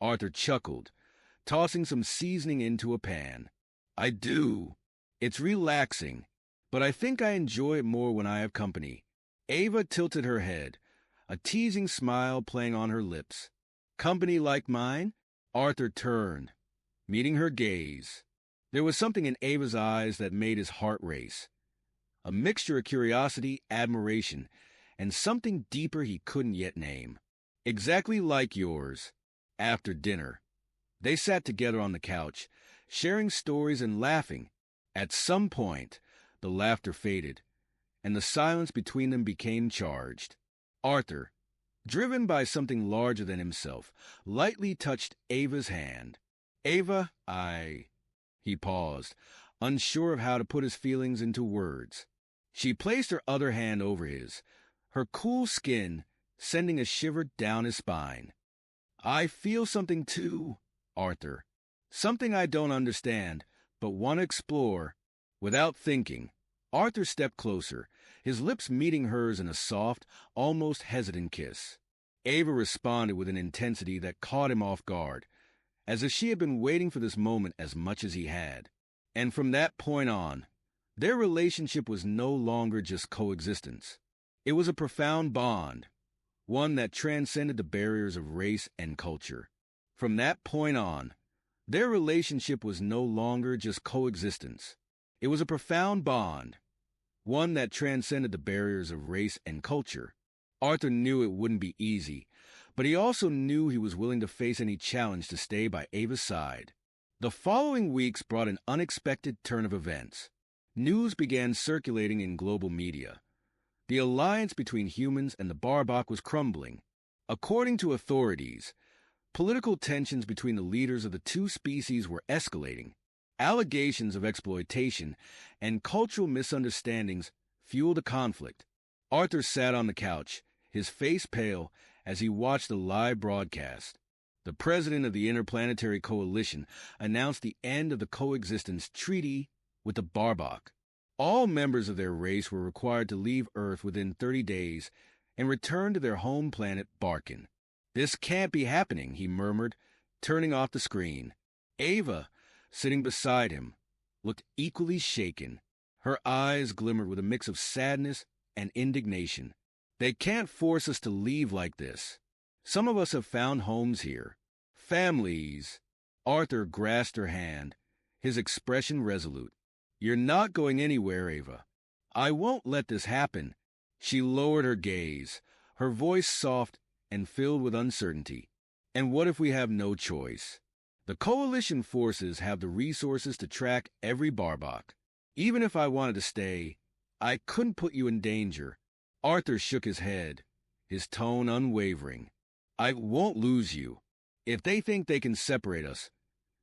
Arthur chuckled, tossing some seasoning into a pan. I do. It's relaxing, but I think I enjoy it more when I have company. Ava tilted her head, a teasing smile playing on her lips. Company like mine? Arthur turned, meeting her gaze. There was something in Ava's eyes that made his heart race. A mixture of curiosity, admiration, and something deeper he couldn't yet name. Exactly like yours. After dinner, they sat together on the couch, sharing stories and laughing. At some point, the laughter faded, and the silence between them became charged. Arthur, driven by something larger than himself, lightly touched Ava's hand. Ava, He paused, unsure of how to put his feelings into words. She placed her other hand over his, her cool skin sending a shiver down his spine. I feel something too, Arthur. Something I don't understand, but want to explore. Without thinking, Arthur stepped closer, his lips meeting hers in a soft, almost hesitant kiss. Ava responded with an intensity that caught him off guard, as if she had been waiting for this moment as much as he had. And from that point on, their relationship was no longer just coexistence. It was a profound bond, one that transcended the barriers of race and culture. From that point on, their relationship was no longer just coexistence. It was a profound bond, one that transcended the barriers of race and culture. Arthur knew it wouldn't be easy, but he also knew he was willing to face any challenge to stay by Ava's side. The following weeks brought an unexpected turn of events. News began circulating in global media. The alliance between humans and the Barbok was crumbling. According to authorities, political tensions between the leaders of the two species were escalating. Allegations of exploitation and cultural misunderstandings fueled the conflict. Arthur sat on the couch, his face pale, as he watched the live broadcast. The president of the Interplanetary Coalition announced the end of the coexistence treaty with the Barbok. All members of their race were required to leave Earth within 30 days and return to their home planet, Barkin. This can't be happening, he murmured, turning off the screen. Ava, sitting beside him, looked equally shaken. Her eyes glimmered with a mix of sadness and indignation. They can't force us to leave like this. Some of us have found homes here. Families. Arthur grasped her hand, his expression resolute. You're not going anywhere, Ava. I won't let this happen. She lowered her gaze, her voice soft and filled with uncertainty. And what if we have no choice? The Coalition forces have the resources to track every Barbok. Even if I wanted to stay, I couldn't put you in danger. Arthur shook his head, his tone unwavering. I won't lose you. If they think they can separate us,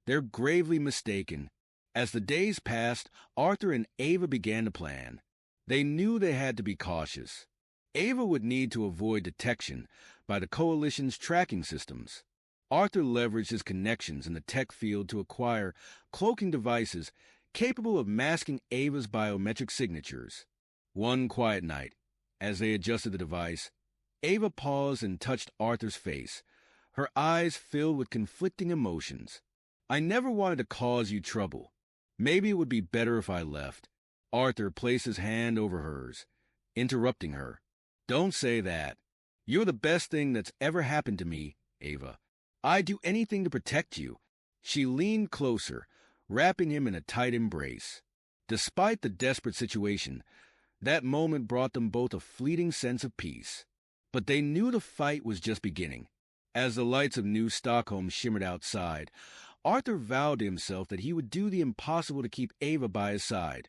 they're gravely mistaken. As the days passed, Arthur and Ava began to plan. They knew they had to be cautious. Ava would need to avoid detection by the Coalition's tracking systems. Arthur leveraged his connections in the tech field to acquire cloaking devices capable of masking Ava's biometric signatures. One quiet night, as they adjusted the device, Ava paused and touched Arthur's face, her eyes filled with conflicting emotions. I never wanted to cause you trouble. Maybe it would be better if I left. Arthur placed his hand over hers, interrupting her. Don't say that. You're the best thing that's ever happened to me, Ava. I'd do anything to protect you. She leaned closer, wrapping him in a tight embrace. Despite the desperate situation, that moment brought them both a fleeting sense of peace. But they knew the fight was just beginning. As the lights of New Stockholm shimmered outside, Arthur vowed to himself that he would do the impossible to keep Ava by his side,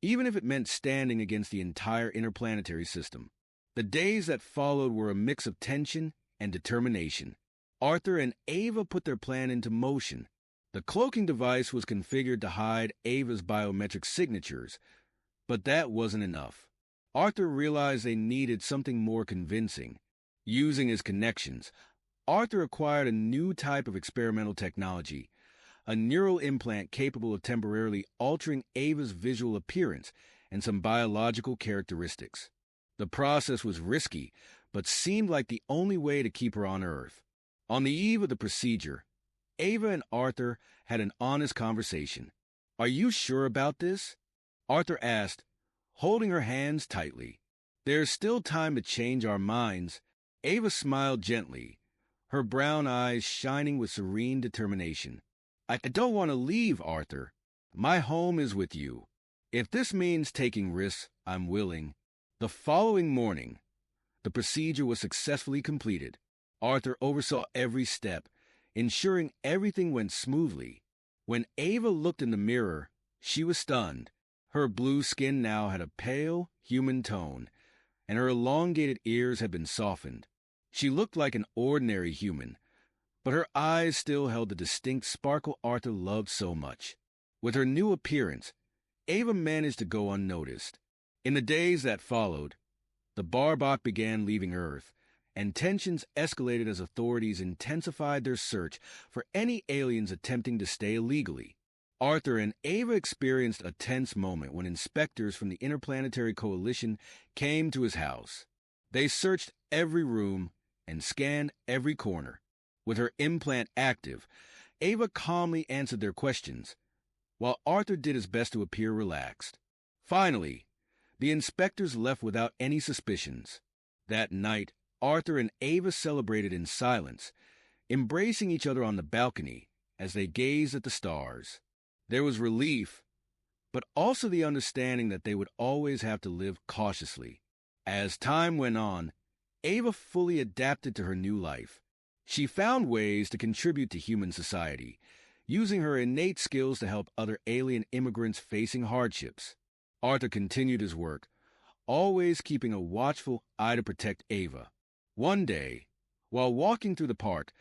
even if it meant standing against the entire interplanetary system. The days that followed were a mix of tension and determination. Arthur and Ava put their plan into motion. The cloaking device was configured to hide Ava's biometric signatures, but that wasn't enough. Arthur realized they needed something more convincing. Using his connections, Arthur acquired a new type of experimental technology, a neural implant capable of temporarily altering Ava's visual appearance and some biological characteristics. The process was risky, but seemed like the only way to keep her on Earth. On the eve of the procedure, Ava and Arthur had an honest conversation. "Are you sure about this?" Arthur asked, holding her hands tightly. "There's still time to change our minds." Ava smiled gently, her brown eyes shining with serene determination. "I don't want to leave, Arthur. My home is with you. If this means taking risks, I'm willing." The following morning, the procedure was successfully completed. Arthur oversaw every step, ensuring everything went smoothly. When Ava looked in the mirror, she was stunned. Her blue skin now had a pale, human tone, and her elongated ears had been softened. She looked like an ordinary human, but her eyes still held the distinct sparkle Arthur loved so much. With her new appearance, Ava managed to go unnoticed. In the days that followed, the Barbok began leaving Earth, and tensions escalated as authorities intensified their search for any aliens attempting to stay illegally. Arthur and Ava experienced a tense moment when inspectors from the Interplanetary Coalition came to his house. They searched every room and scanned every corner. With her implant active, Ava calmly answered their questions, while Arthur did his best to appear relaxed. Finally, the inspectors left without any suspicions. That night, Arthur and Ava celebrated in silence, embracing each other on the balcony as they gazed at the stars. There was relief, but also the understanding that they would always have to live cautiously. As time went on, Ava fully adapted to her new life. She found ways to contribute to human society, using her innate skills to help other alien immigrants facing hardships. Arthur continued his work, always keeping a watchful eye to protect Ava. One day, while walking through the park,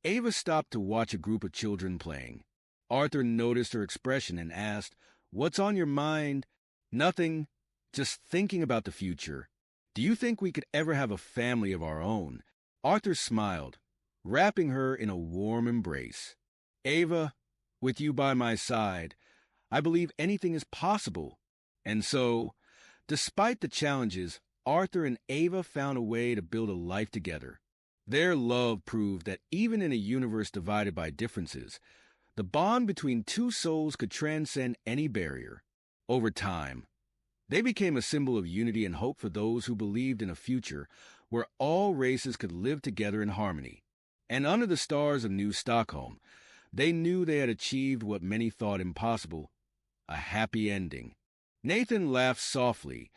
Ava stopped to watch a group of children playing. Arthur noticed her expression and asked, "What's on your mind?" "Nothing, just thinking about the future. Do you think we could ever have a family of our own?" Arthur smiled, wrapping her in a warm embrace. "Ava, with you by my side, I believe anything is possible." And so, despite the challenges, Arthur and Ava found a way to build a life together. Their love proved that even in a universe divided by differences, the bond between two souls could transcend any barrier. Over time, they became a symbol of unity and hope for those who believed in a future where all races could live together in harmony. And under the stars of New Stockholm, they knew they had achieved what many thought impossible: a happy ending. Nathan laughed softly,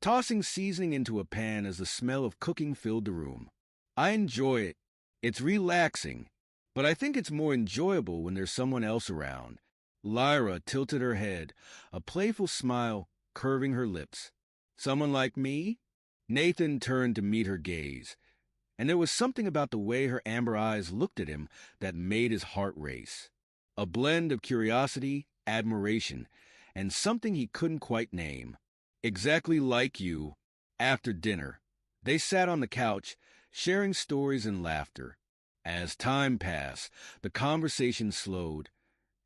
tossing seasoning into a pan as the smell of cooking filled the room. "I enjoy it. It's relaxing, but I think it's more enjoyable when there's someone else around." Lyra tilted her head, a playful smile curving her lips. "Someone like me?" Nathan turned to meet her gaze, and there was something about the way her amber eyes looked at him that made his heart race. A blend of curiosity, admiration, and something he couldn't quite name. "Exactly like you." After dinner, they sat on the couch, sharing stories and laughter. As time passed, the conversation slowed,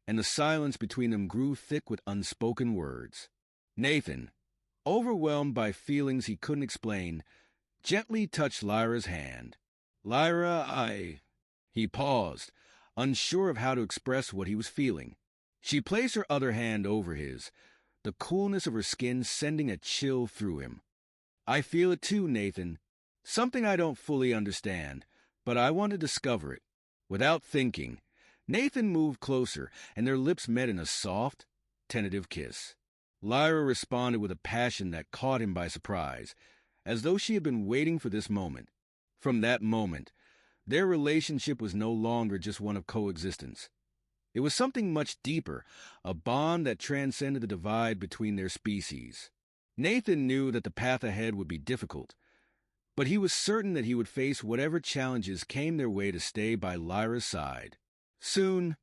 and the silence between them grew thick with unspoken words. Nathan, overwhelmed by feelings he couldn't explain, gently touched Lyra's hand. "Lyra, He paused, unsure of how to express what he was feeling. She placed her other hand over his, the coolness of her skin sending a chill through him. "I feel it too, Nathan. Something I don't fully understand, but I want to discover it." Without thinking, Nathan moved closer, and their lips met in a soft, tentative kiss. Lyra responded with a passion that caught him by surprise, as though she had been waiting for this moment. From that moment, their relationship was no longer just one of coexistence. It was something much deeper, a bond that transcended the divide between their species. Nathan knew that the path ahead would be difficult, but he was certain that he would face whatever challenges came their way to stay by Lyra's side. Soon,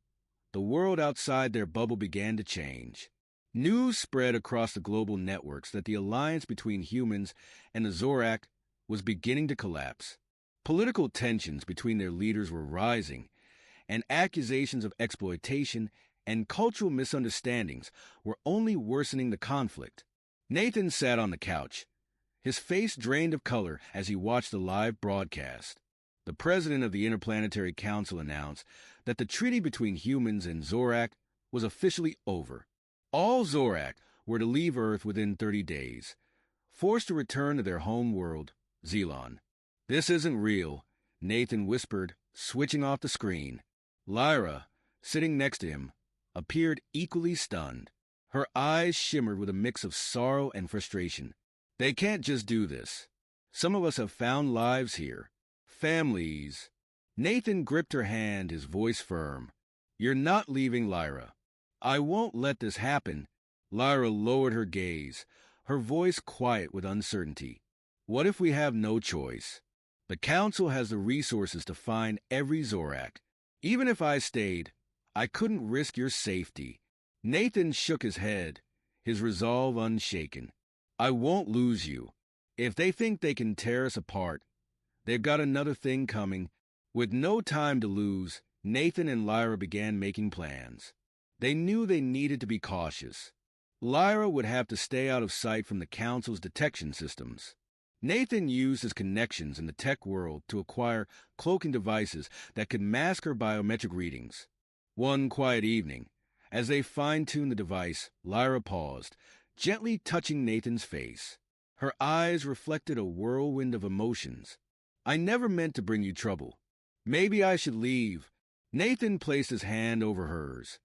the world outside their bubble began to change. News spread across the global networks that the alliance between humans and the Zorak was beginning to collapse. Political tensions between their leaders were rising, and accusations of exploitation and cultural misunderstandings were only worsening the conflict. Nathan sat on the couch, his face drained of color as he watched the live broadcast. The president of the Interplanetary Council announced that the treaty between humans and Zorak was officially over. All Zorak were to leave Earth within 30 days, forced to return to their home world, Zelon. "This isn't real," Nathan whispered, switching off the screen. Lyra, sitting next to him, appeared equally stunned. Her eyes shimmered with a mix of sorrow and frustration. "They can't just do this. Some of us have found lives here. Families." Nathan gripped her hand, his voice firm. "You're not leaving, Lyra. I won't let this happen." Lyra lowered her gaze, her voice quiet with uncertainty. "What if we have no choice? The Council has the resources to find every Zorak. Even if I stayed, I couldn't risk your safety." Nathan shook his head, his resolve unshaken. "I won't lose you. If they think they can tear us apart, they've got another thing coming." With no time to lose, Nathan and Lyra began making plans. They knew they needed to be cautious. Lyra would have to stay out of sight from the Council's detection systems. Nathan used his connections in the tech world to acquire cloaking devices that could mask her biometric readings. One quiet evening, as they fine-tuned the device, Lyra paused, gently touching Nathan's face. Her eyes reflected a whirlwind of emotions. "I never meant to bring you trouble. Maybe I should leave." Nathan placed his hand over hers,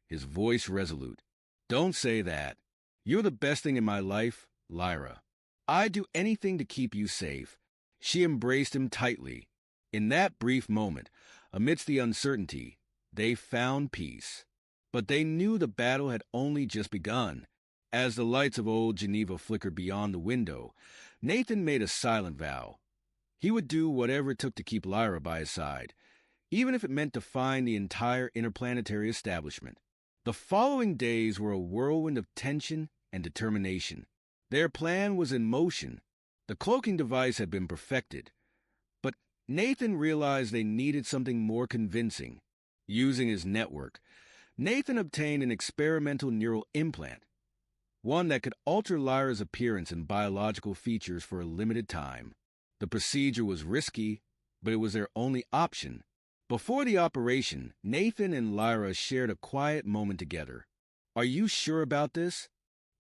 his voice resolute. "Don't say that. You're the best thing in my life, Lyra. I'd do anything to keep you safe." She embraced him tightly. In that brief moment, amidst the uncertainty, they found peace. But they knew the battle had only just begun. As the lights of old Geneva flickered beyond the window, Nathan made a silent vow. He would do whatever it took to keep Lyra by his side, even if it meant defying the entire interplanetary establishment. The following days were a whirlwind of tension and determination. Their plan was in motion. The cloaking device had been perfected, but Nathan realized they needed something more convincing. Using his network, Nathan obtained an experimental neural implant, one that could alter Lyra's appearance and biological features for a limited time. The procedure was risky, but it was their only option. Before the operation, Nathan and Lyra shared a quiet moment together. "Are you sure about this?"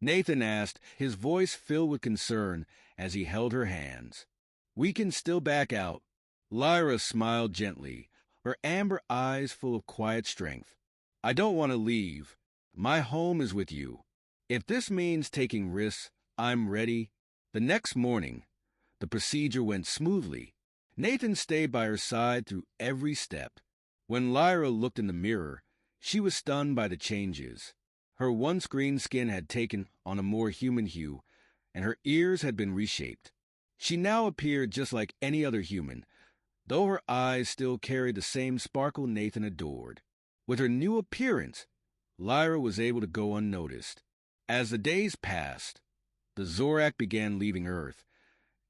Nathan asked, his voice filled with concern as he held her hands. "We can still back out." Lyra smiled gently, her amber eyes full of quiet strength. "I don't want to leave. My home is with you. If this means taking risks, I'm ready." The next morning, the procedure went smoothly. Nathan stayed by her side through every step. When Lyra looked in the mirror, she was stunned by the changes. Her once-green skin had taken on a more human hue, and her ears had been reshaped. She now appeared just like any other human, though her eyes still carried the same sparkle Nathan adored. With her new appearance, Lyra was able to go unnoticed. As the days passed, the Zorak began leaving Earth,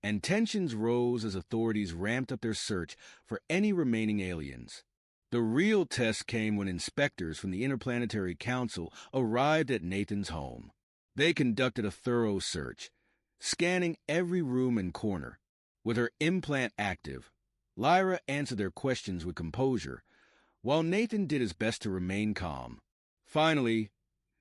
and tensions rose as authorities ramped up their search for any remaining aliens. The real test came when inspectors from the Interplanetary Council arrived at Nathan's home. They conducted a thorough search, scanning every room and corner. With her implant active, Lyra answered their questions with composure, while Nathan did his best to remain calm. Finally,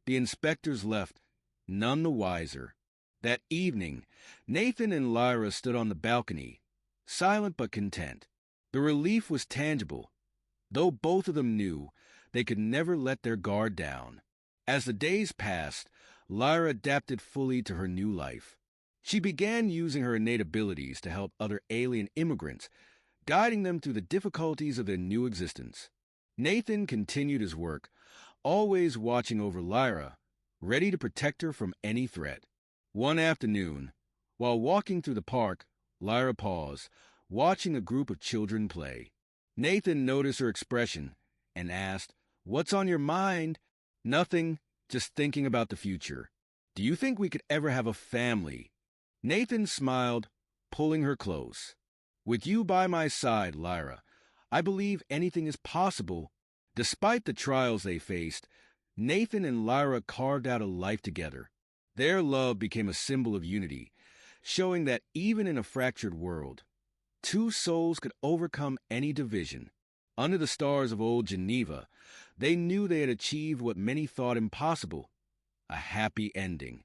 the inspectors left, none the wiser. That evening, Nathan and Lyra stood on the balcony, silent but content. The relief was tangible, though both of them knew they could never let their guard down. As the days passed, Lyra adapted fully to her new life. She began using her innate abilities to help other alien immigrants, guiding them through the difficulties of their new existence. Nathan continued his work, always watching over Lyra, ready to protect her from any threat. One afternoon, while walking through the park, Lyra paused, watching a group of children play. Nathan noticed her expression and asked, "What's on your mind?" "Nothing, just thinking about the future. Do you think we could ever have a family?" Nathan smiled, pulling her close. "With you by my side, Lyra, I believe anything is possible." Despite the trials they faced, Nathan and Lyra carved out a life together. Their love became a symbol of unity, showing that even in a fractured world, Two souls could overcome any division. Under the stars of old Geneva, they knew they had achieved what many thought impossible, a happy ending.